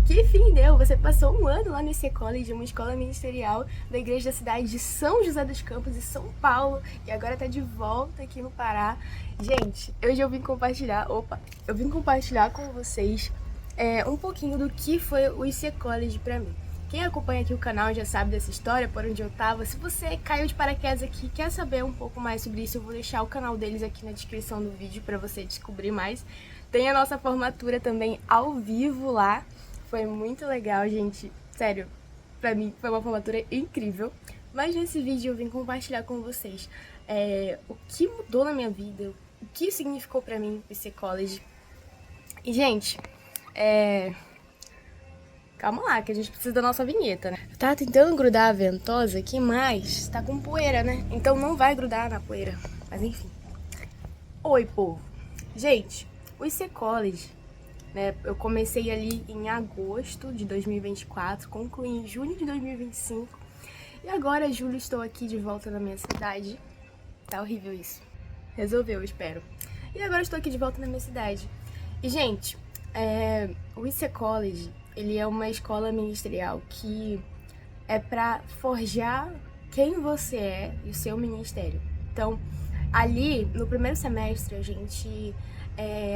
que fim deu? Você passou um ano lá no IC College, uma escola ministerial da igreja da cidade de São José dos Campos, em São Paulo, e agora tá de volta aqui no Pará. Gente, hoje eu vim compartilhar com vocês um pouquinho do que foi o IC College pra mim. Quem acompanha aqui o canal já sabe dessa história, por onde eu tava. Se você caiu de paraquedas aqui e quer saber um pouco mais sobre isso, eu vou deixar o canal deles aqui na descrição do vídeo para você descobrir mais. Tem a nossa formatura também ao vivo lá. Foi muito legal, gente. Sério, pra mim foi uma formatura incrível. Mas nesse vídeo eu vim compartilhar com vocês o que mudou na minha vida, o que significou pra mim esse college. E, gente, calma lá, que a gente precisa da nossa vinheta, né? Tá tentando grudar a ventosa aqui, mas tá com poeira, né? Então não vai grudar na poeira. Mas enfim. Oi, povo. Gente, o IC College, né? Eu comecei ali em agosto de 2024, concluí em junho de 2025. E agora, julho, estou aqui de volta na minha cidade. Tá horrível isso. Resolveu, eu espero. E agora estou aqui de volta na minha cidade. E, gente, o IC College, ele é uma escola ministerial que é para forjar quem você é e o seu ministério. Então, ali, no primeiro semestre, a gente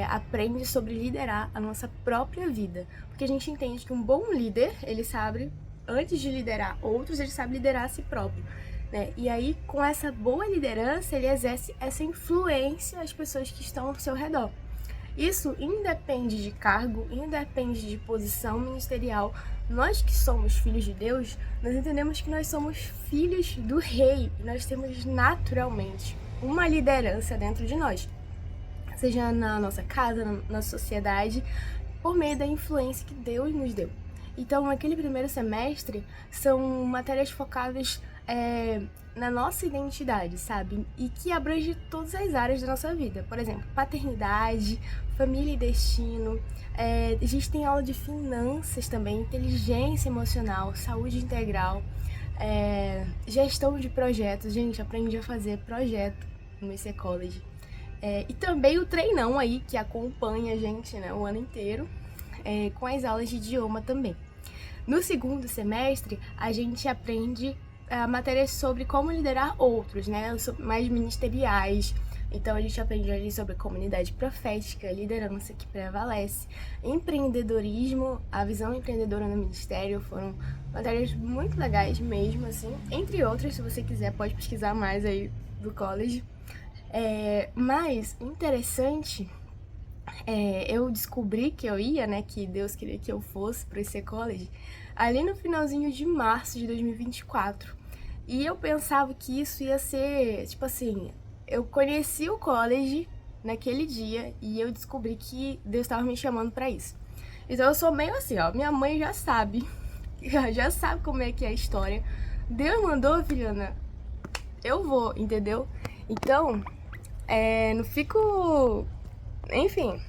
aprende sobre liderar a nossa própria vida. Porque a gente entende que um bom líder, ele sabe, antes de liderar outros, ele sabe liderar a si próprio. Né? E aí, com essa boa liderança, ele exerce essa influência às pessoas que estão ao seu redor. Isso independe de cargo, independe de posição ministerial. Nós que somos filhos de Deus, nós entendemos que nós somos filhos do Rei. E nós temos naturalmente uma liderança dentro de nós. Seja na nossa casa, na sociedade, por meio da influência que Deus nos deu. Então, naquele primeiro semestre, são matérias focadas na nossa identidade, sabe? E que abrange todas as áreas da nossa vida. Por exemplo, paternidade, família e destino. A gente tem aula de finanças também, inteligência emocional, saúde integral, gestão de projetos. Gente, aprendi a fazer projeto no IC College. E também o treinão aí, que acompanha a gente, né, o ano inteiro, com as aulas de idioma também. No segundo semestre, a gente aprende matérias sobre como liderar outros, né, mais ministeriais. Então, a gente aprende ali sobre comunidade profética, liderança que prevalece, empreendedorismo, a visão empreendedora no ministério. Foram matérias muito legais mesmo, assim. Entre outras, se você quiser, pode pesquisar mais aí do college. Mas, interessante, eu descobri que eu ia, né, que Deus queria que eu fosse para esse college, ali no finalzinho de março de 2024. E eu pensava que isso ia ser, tipo assim, eu conheci o college naquele dia e eu descobri que Deus estava me chamando para isso. Então eu sou meio assim, ó, minha mãe já sabe, já sabe como é que é a história. Deus mandou, Juliana, eu vou, entendeu? Então, não fico, enfim,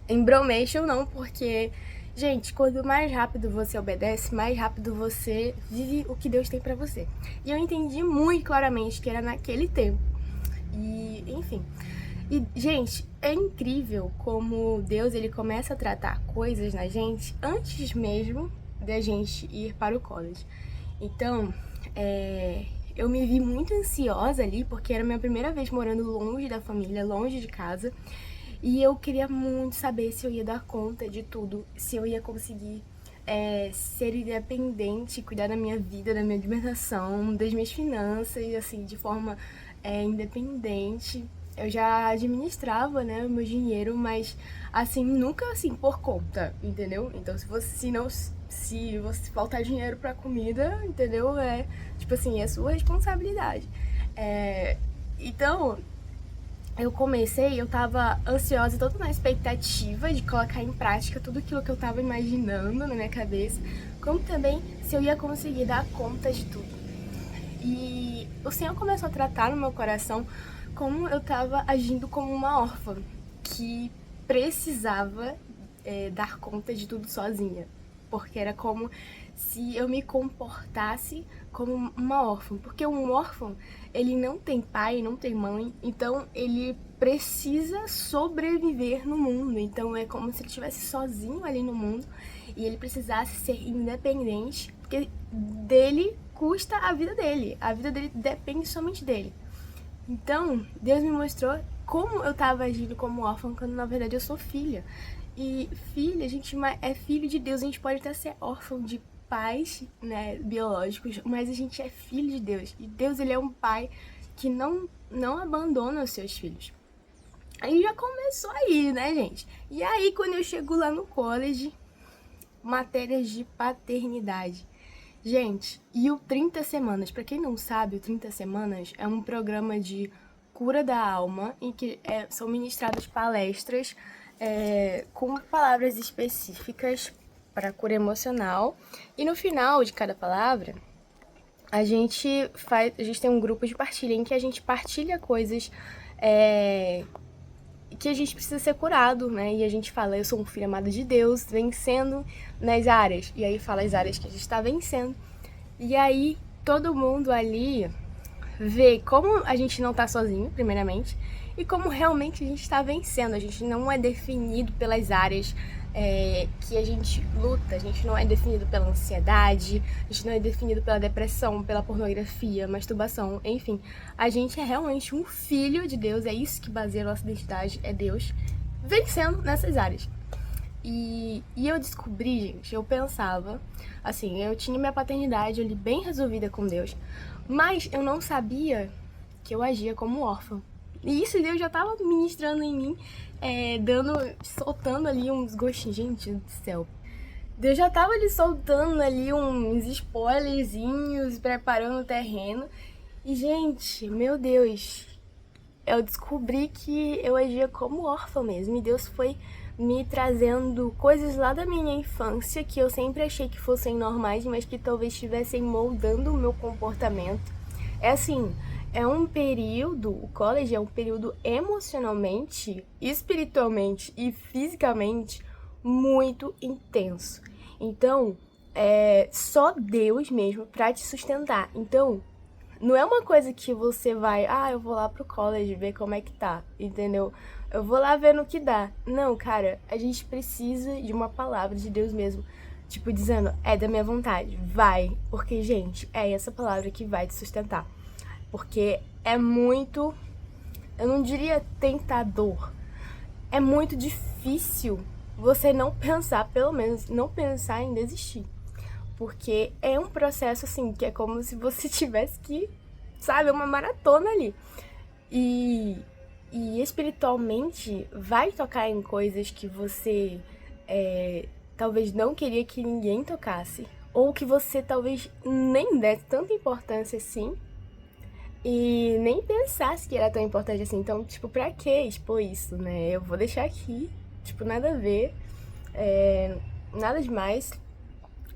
embromation não, porque, gente, quanto mais rápido você obedece, mais rápido você vive o que Deus tem pra você. E eu entendi muito claramente que era naquele tempo. E, enfim. E, gente, é incrível como Deus, ele começa a tratar coisas na gente antes mesmo da gente ir para o college. Então, eu me vi muito ansiosa ali, porque era a minha primeira vez morando longe da família, longe de casa. E eu queria muito saber se eu ia dar conta de tudo, se eu ia conseguir ser independente, cuidar da minha vida, da minha alimentação, das minhas finanças, assim, de forma independente. Eu já administrava, né, o meu dinheiro, mas, assim, nunca, assim, por conta, entendeu? Então, se você faltar dinheiro pra comida, entendeu? Tipo assim, é sua responsabilidade. Então, eu tava ansiosa, toda na expectativa de colocar em prática tudo aquilo que eu tava imaginando na minha cabeça, como também se eu ia conseguir dar conta de tudo. E o Senhor começou a tratar no meu coração como eu tava agindo como uma órfã, que precisava dar conta de tudo sozinha. porque era como se eu me comportasse como uma órfã, porque um órfão, ele não tem pai, não tem mãe, então ele precisa sobreviver no mundo, então é como se ele estivesse sozinho ali no mundo e ele precisasse ser independente, porque dele custa a vida dele depende somente dele. Então, Deus me mostrou como eu tava agindo como órfã, quando na verdade eu sou filha. E filha, a gente é filho de Deus, a gente pode até ser órfão de pais, né, biológicos, mas a gente é filho de Deus. E Deus, ele é um pai que não abandona os seus filhos. Aí já começou aí, né, gente? E aí, quando eu chego lá no college, matérias de paternidade. Gente, e o 30 Semanas, pra quem não sabe, o 30 Semanas é um programa de cura da alma, em que são ministradas palestras com palavras específicas para cura emocional. E no final de cada palavra, a gente tem um grupo de partilha em que a gente partilha coisas que a gente precisa ser curado, né? E a gente fala, eu sou um filho amado de Deus, vencendo nas áreas. E aí fala as áreas que a gente tá vencendo. E aí todo mundo ali vê como a gente não tá sozinho, primeiramente, e como realmente a gente tá vencendo. A gente não é definido pelas áreas que a gente luta, a gente não é definido pela ansiedade, a gente não é definido pela depressão, pela pornografia, masturbação, enfim. A gente é realmente um filho de Deus, é isso que baseia a nossa identidade, é Deus vencendo nessas áreas. E eu descobri, gente, eu pensava, assim, eu tinha minha paternidade ali bem resolvida com Deus, mas eu não sabia que eu agia como órfã. E isso Deus já tava ministrando em mim, soltando ali uns gostinhos, gente do céu. Deus já tava ali soltando ali uns spoilerzinhos, preparando o terreno. E, gente, meu Deus, eu descobri que eu agia como órfã mesmo. E Deus foi me trazendo coisas lá da minha infância que eu sempre achei que fossem normais, mas que talvez estivessem moldando o meu comportamento. É assim, é um período, o college é um período emocionalmente, espiritualmente e fisicamente muito intenso. Então, é só Deus mesmo pra te sustentar. Então, não é uma coisa que você vai, eu vou lá pro college ver como é que tá, entendeu? Eu vou lá ver no que dá. Não, cara, a gente precisa de uma palavra de Deus mesmo. Tipo, dizendo, é da minha vontade, vai. Porque, gente, é essa palavra que vai te sustentar. Porque é muito, eu não diria tentador, é muito difícil você não pensar, pelo menos não pensar em desistir. Porque é um processo assim, que é como se você tivesse que, sabe, uma maratona ali. E espiritualmente vai tocar em coisas que você talvez não queria que ninguém tocasse. Ou que você talvez nem desse tanta importância assim. E nem pensasse que era tão importante assim. Então, tipo, pra que expor isso, né? Eu vou deixar aqui, tipo, nada a ver, nada demais.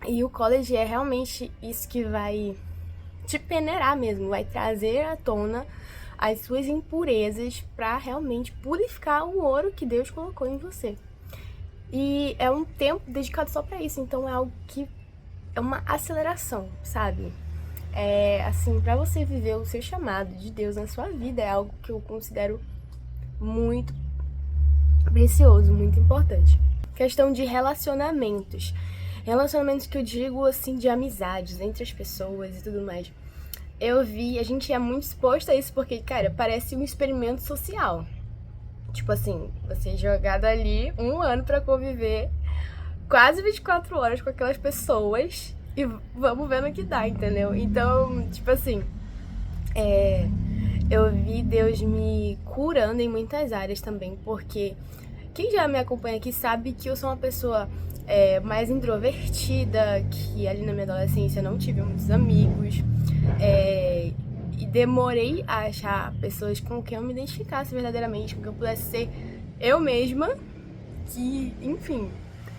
E o college é realmente isso que vai te peneirar mesmo, vai trazer à tona as suas impurezas pra realmente purificar o ouro que Deus colocou em você. E é um tempo dedicado só pra isso, então é algo que é uma aceleração, sabe? É assim, pra você viver o seu chamado de Deus na sua vida, é algo que eu considero muito precioso, muito importante. Questão de relacionamentos. Relacionamentos que eu digo, assim, de amizades entre as pessoas e tudo mais. A gente é muito exposto a isso porque, cara, parece um experimento social. Tipo assim, você é jogado ali 1 ano pra conviver quase 24 horas com aquelas pessoas e vamos ver no que dá, entendeu? Então, tipo assim, eu vi Deus me curando em muitas áreas também, porque quem já me acompanha aqui sabe que eu sou uma pessoa mais introvertida, que ali na minha adolescência não tive muitos amigos, e demorei a achar pessoas com quem eu me identificasse verdadeiramente, com quem eu pudesse ser eu mesma, que, enfim,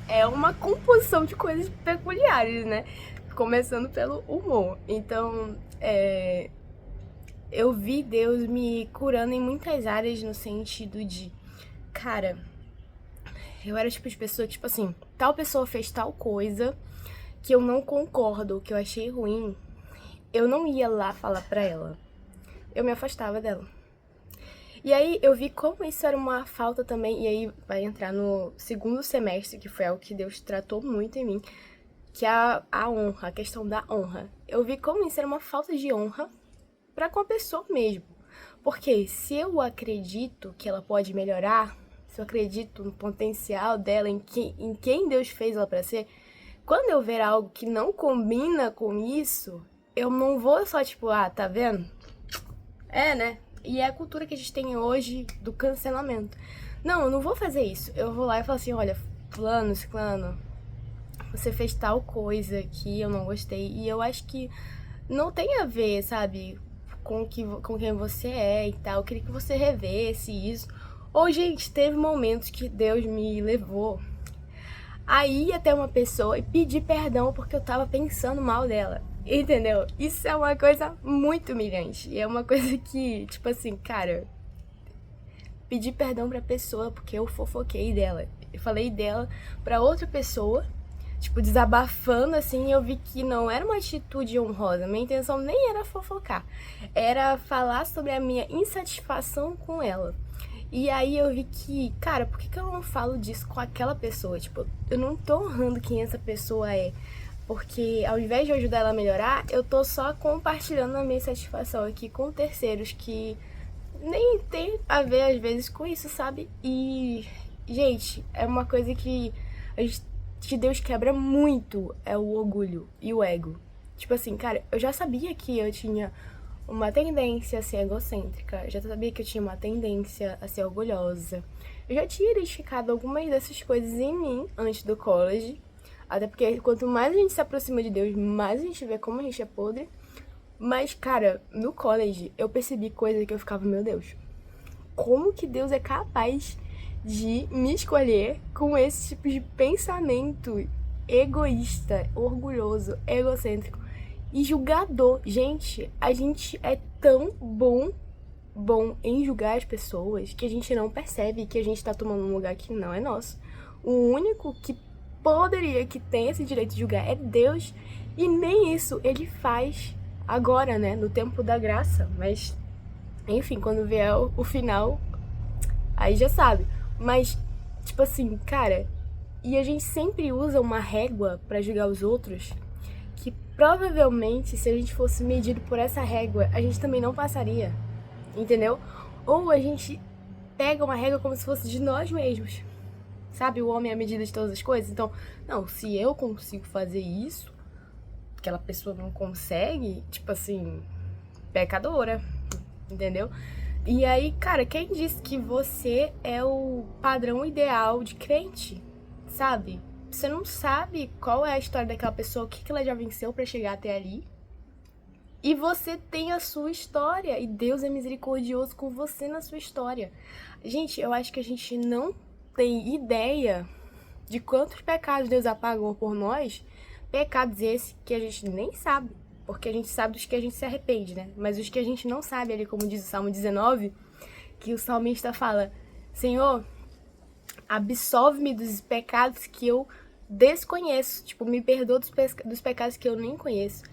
é uma composição de coisas peculiares, né? Começando pelo humor. Então, eu vi Deus me curando em muitas áreas no sentido de, cara, Eu era o tipo de pessoa que, tipo assim, tal pessoa fez tal coisa que eu não concordo, que eu achei ruim, eu não ia lá falar pra ela. Eu me afastava dela. E aí eu vi como isso era uma falta também, e aí vai entrar no segundo semestre, que foi algo que Deus tratou muito em mim, que é a honra, a questão da honra. Eu vi como isso era uma falta de honra pra com a pessoa mesmo. Porque se eu acredito que ela pode melhorar, se eu acredito no potencial dela, em quem Deus fez ela pra ser, quando eu ver algo que não combina com isso, eu não vou só tipo, ah, tá vendo? É, né? E é a cultura que a gente tem hoje do cancelamento. Não, eu não vou fazer isso. Eu vou lá e falo assim, olha, fulano, ciclano, você fez tal coisa que eu não gostei. E eu acho que não tem a ver, sabe, com quem você é e tal. Eu queria que você revesse isso. Ou, gente, teve momentos que Deus me levou a ir até uma pessoa e pedir perdão porque eu tava pensando mal dela. Entendeu? Isso é uma coisa muito humilhante. E é uma coisa que, tipo assim, cara, pedir perdão pra pessoa porque eu fofoquei dela. Eu falei dela pra outra pessoa, tipo, desabafando assim, e eu vi que não era uma atitude honrosa. Minha intenção nem era fofocar, era falar sobre a minha insatisfação com ela. E aí eu vi que, cara, por que eu não falo disso com aquela pessoa? Tipo, eu não tô honrando quem essa pessoa é. Porque ao invés de ajudar ela a melhorar, eu tô só compartilhando a minha satisfação aqui com terceiros que nem tem a ver às vezes com isso, sabe? E, gente, é uma coisa que Deus quebra muito, é o orgulho e o ego. Tipo assim, cara, eu já sabia que eu tinha uma tendência a ser egocêntrica, eu já sabia que eu tinha uma tendência a ser orgulhosa. Eu já tinha identificado algumas dessas coisas em mim antes do college. Até porque quanto mais a gente se aproxima de Deus, mais a gente vê como a gente é podre. Mas, cara, no college eu percebi coisa que eu ficava, meu Deus, como que Deus é capaz de me escolher com esse tipo de pensamento egoísta, orgulhoso, egocêntrico e julgador. Gente, a gente é tão bom em julgar as pessoas que a gente não percebe que a gente tá tomando um lugar que não é nosso. O único que que tem esse direito de julgar é Deus, e nem isso ele faz agora, né, no tempo da graça, mas enfim, quando vier o final, aí já sabe. Mas, tipo assim, cara, e a gente sempre usa uma régua pra julgar os outros, que provavelmente se a gente fosse medido por essa régua, a gente também não passaria, entendeu? Ou a gente pega uma régua como se fosse de nós mesmos. Sabe, o homem é a medida de todas as coisas. Então, não, se eu consigo fazer isso, aquela pessoa não consegue, tipo assim, pecadora, entendeu? E aí, cara, quem disse que você é o padrão ideal de crente, sabe? Você não sabe qual é a história daquela pessoa, o que ela já venceu pra chegar até ali. E você tem a sua história, e Deus é misericordioso com você na sua história. Gente, eu acho que a gente não tem ideia de quantos pecados Deus apagou por nós, pecados esses que a gente nem sabe, porque a gente sabe dos que a gente se arrepende, né? Mas os que a gente não sabe, ali como diz o Salmo 19, que o salmista fala, Senhor, absolve-me dos pecados que eu desconheço, tipo, me perdoa dos pecados que eu nem conheço.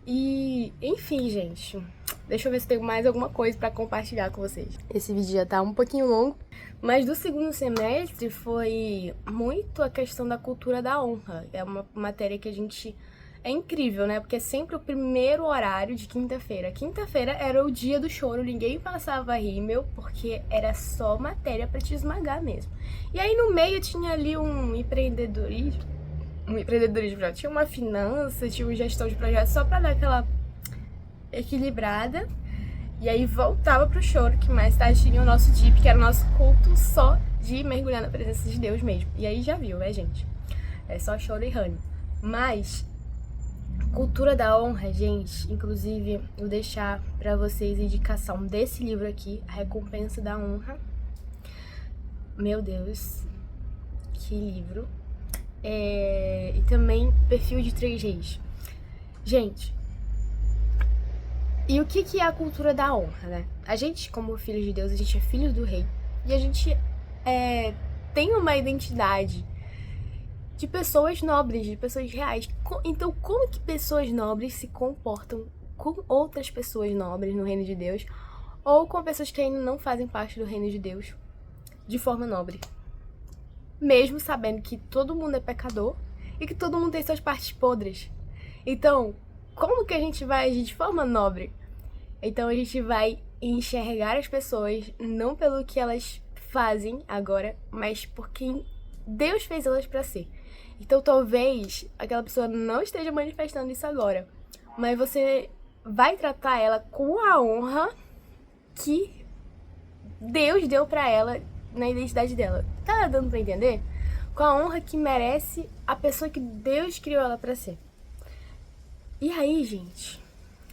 E, enfim, gente, deixa eu ver se tem mais alguma coisa pra compartilhar com vocês. Esse vídeo já tá um pouquinho longo, mas do segundo semestre foi muito a questão da cultura da honra. É uma matéria que a gente... É incrível, né? Porque é sempre o primeiro horário de quinta-feira. Quinta-feira era o dia do choro, ninguém passava rímel, porque era só matéria pra te esmagar mesmo. E aí no meio tinha ali um empreendedorismo, já tinha uma finança, tinha uma gestão de projetos só pra dar aquela equilibrada. E aí voltava pro choro, que mais tarde tinha o nosso DIP, que era o nosso culto só de mergulhar na presença de Deus mesmo. E aí já viu, né, gente? É só choro e rânio. Mas, cultura da honra, gente, inclusive vou deixar pra vocês a indicação desse livro aqui, A Recompensa da Honra. Meu Deus, que livro. E também Perfil de 3 Reis. Gente, e o que é a cultura da honra, né? A gente, como filhos de Deus, a gente é filhos do rei. E a gente tem uma identidade de pessoas nobres, de pessoas reais. Então, como que pessoas nobres se comportam com outras pessoas nobres no reino de Deus, ou com pessoas que ainda não fazem parte do reino de Deus, de forma nobre? Mesmo sabendo que todo mundo é pecador e que todo mundo tem suas partes podres. Então, como que a gente vai agir de forma nobre? Então, a gente vai enxergar as pessoas não pelo que elas fazem agora, mas por quem Deus fez elas para ser. Então, talvez aquela pessoa não esteja manifestando isso agora, mas você vai tratar ela com a honra que Deus deu para ela na identidade dela. Tá dando pra entender? Com a honra que merece a pessoa que Deus criou ela para ser. E aí, gente,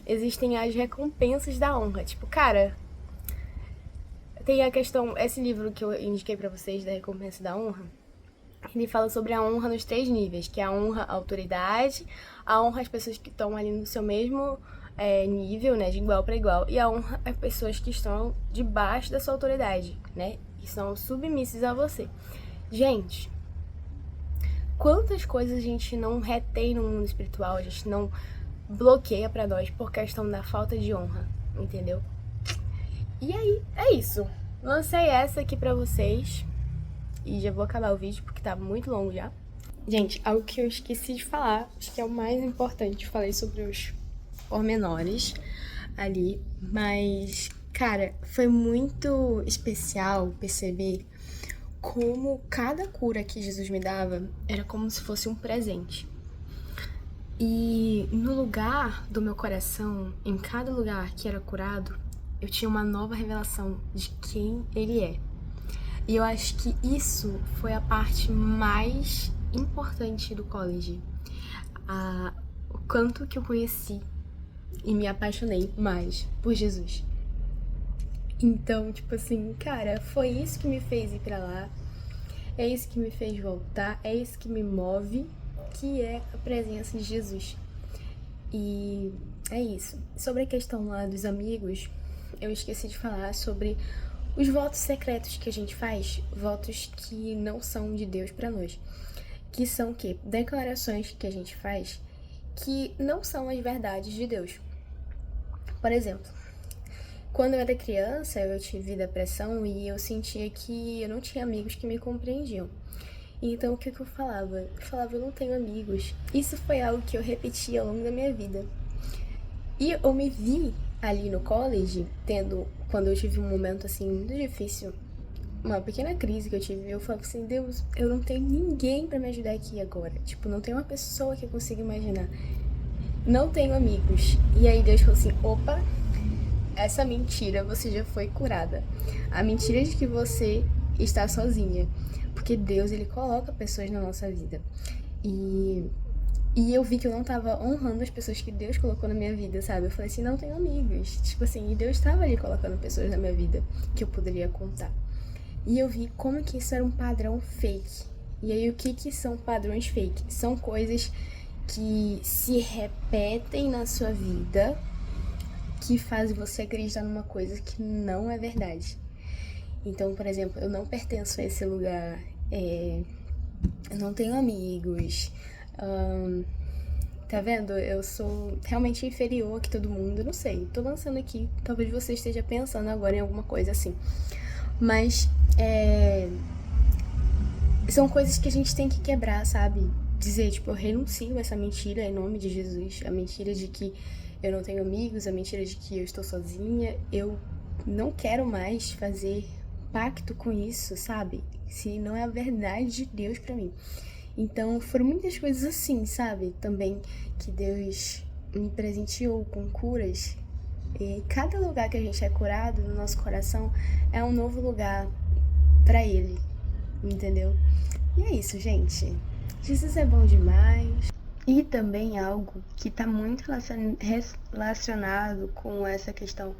existem as recompensas da honra. Tipo, cara, tem a questão, esse livro que eu indiquei pra vocês, da recompensa da honra, ele fala sobre a honra nos 3 níveis, que é a honra à autoridade, a honra às pessoas que estão ali no seu mesmo nível, né, de igual para igual, e a honra às pessoas que estão debaixo da sua autoridade, né, que são submissas a você. Gente, quantas coisas a gente não retém no mundo espiritual, a gente não bloqueia pra nós por questão da falta de honra, entendeu? E aí, é isso. Lancei essa aqui pra vocês. E já vou acabar o vídeo porque tá muito longo já. Gente, algo que eu esqueci de falar, acho que é o mais importante. Falei sobre os pormenores ali, mas, cara, foi muito especial perceber como cada cura que Jesus me dava era como se fosse um presente. E no lugar do meu coração, em cada lugar que era curado, eu tinha uma nova revelação de quem ele é. E eu acho que isso foi a parte mais importante do college. O quanto que eu conheci e me apaixonei mais por Jesus. Então, tipo assim, cara, foi isso que me fez ir pra lá. É isso que me fez voltar. É isso que me move, que é a presença de Jesus. E é isso. Sobre a questão lá dos amigos, eu esqueci de falar sobre os votos secretos que a gente faz, votos que não são de Deus pra nós, que são o quê? Declarações que a gente faz que não são as verdades de Deus. Por exemplo, quando eu era criança, eu tive depressão e eu sentia que eu não tinha amigos que me compreendiam. Então, o que eu falava? Eu falava, eu não tenho amigos. Isso foi algo que eu repeti ao longo da minha vida. E eu me vi ali no college, quando eu tive um momento assim muito difícil, uma pequena crise que eu tive, eu falava assim, Deus, eu não tenho ninguém pra me ajudar aqui agora. Tipo, não tem uma pessoa que eu consiga imaginar. Não tenho amigos. E aí Deus falou assim, opa, essa mentira você já foi curada. A mentira de que você está sozinha. Porque Deus, ele coloca pessoas na nossa vida. E eu vi que eu não tava honrando as pessoas que Deus colocou na minha vida, sabe? Eu falei assim, não tenho amigos. Tipo assim, e Deus tava ali colocando pessoas na minha vida que eu poderia contar. E eu vi como que isso era um padrão fake. E aí, o que são padrões fake? São coisas que se repetem na sua vida, que fazem você acreditar numa coisa que não é verdade. Então, por exemplo, eu não pertenço a esse lugar, eu não tenho amigos, tá vendo? Eu sou realmente inferior que todo mundo, não sei, tô lançando aqui, talvez você esteja pensando agora em alguma coisa assim. Mas, são coisas que a gente tem que quebrar, sabe? Dizer, tipo, eu renuncio a essa mentira em nome de Jesus, a mentira de que eu não tenho amigos, a mentira de que eu estou sozinha, eu não quero mais fazer pacto com isso, sabe? Se não é a verdade de Deus pra mim. Então, foram muitas coisas assim, sabe? Também que Deus me presenteou com curas. E cada lugar que a gente é curado no nosso coração é um novo lugar pra Ele, entendeu? E é isso, gente. Jesus é bom demais. E também algo que tá muito relacionado com essa questão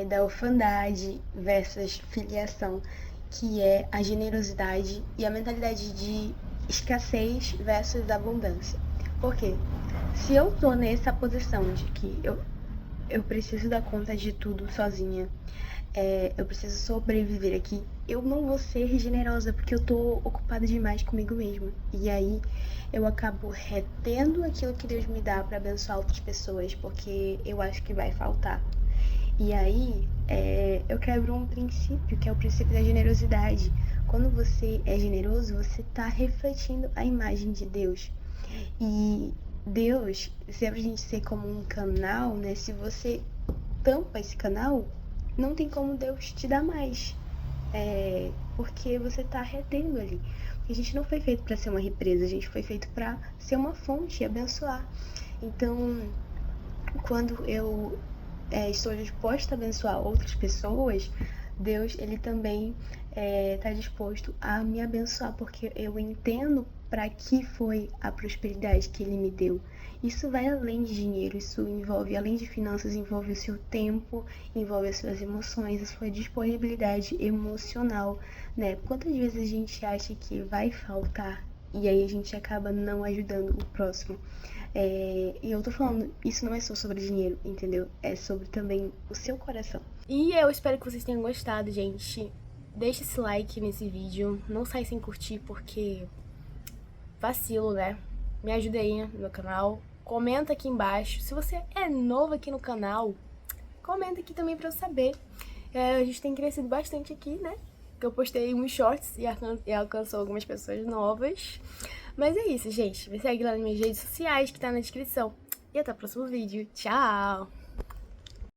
da orfandade versus filiação, que é a generosidade e a mentalidade de escassez versus abundância. Por quê? Se eu tô nessa posição de que eu preciso dar conta de tudo sozinha, eu preciso sobreviver aqui. Eu não vou ser generosa porque eu tô ocupada demais comigo mesma. E aí eu acabo retendo aquilo que Deus me dá pra abençoar outras pessoas, porque eu acho que vai faltar. E aí eu quebro um princípio, que é o princípio da generosidade. Quando você é generoso, você tá refletindo a imagem de Deus. E Deus, se a gente ser como um canal, né? Se você tampa esse canal, não tem como Deus te dar mais. Porque você tá retendo ali. Porque a gente não foi feito para ser uma represa, a gente foi feito para ser uma fonte e abençoar. Então, quando eu estou disposta a abençoar outras pessoas, Deus, ele também está disposto a me abençoar, porque eu entendo para que foi a prosperidade que ele me deu. Isso vai além de dinheiro, isso envolve, além de finanças, envolve o seu tempo, envolve as suas emoções, a sua disponibilidade emocional, né? Quantas vezes a gente acha que vai faltar e aí a gente acaba não ajudando o próximo? E eu tô falando, isso não é só sobre dinheiro, entendeu? É sobre também o seu coração. E eu espero que vocês tenham gostado, gente. Deixa esse like nesse vídeo. Não sai sem curtir, porque vacilo, né? Me ajuda aí no meu canal. Comenta aqui embaixo. Se você é novo aqui no canal, comenta aqui também pra eu saber. A gente tem crescido bastante aqui, né? Que eu postei uns shorts e alcançou algumas pessoas novas. Mas é isso, gente. Me segue lá nas minhas redes sociais, que tá na descrição. E até o próximo vídeo. Tchau!